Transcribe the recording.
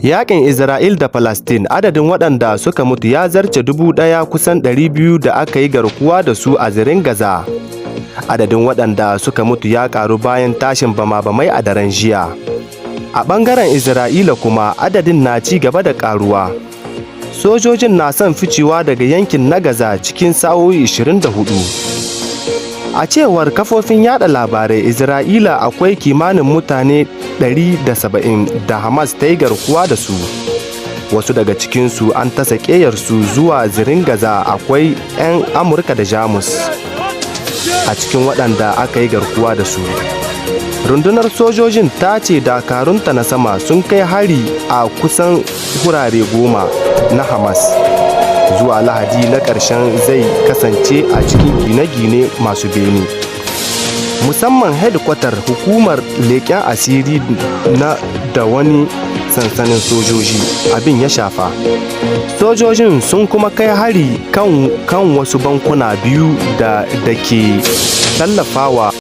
Yaƙin Isra'il da Falasɗin, adadin waɗanda suka mutu ya zarce 1,000, kusan 200 da aka yi garkuwa da su a zirin Gaza. Adadin waɗanda suka mutu ya ƙaru bayan tashin bama-bamai a daren jiya. A ɓangaren Isra'ila kuma adadin na ci gaba da ƙaruwa. Sojojin na son ficewa daga yankin na Gaza cikin sa'o'i 24. A cewar kafofin yada labarai, Isra'ila akwai kimanin mutane 170 da Hamas ta yi garkuwa da su. Wasu daga cikinsu an tasa ƙeyarsu zuwa zirin Gaza. Akwai 'yan Amurka da Jamus a cikin waɗanda aka yi garkuwa da su. Rundunar sojojin ta ce dakarunta na sama sun kai hari a kusan wurare 10 na Hamas. Zuwa Lahadi na ƙarshen zai kasance a cikin gine-gine masu bene. Musamman hedkwatar hukumar leƙen asiri da wani sansanin sojoji abin ya shafa. Sojojin sun kuma kai hari kan wasu bankuna biyu da ke tallafawa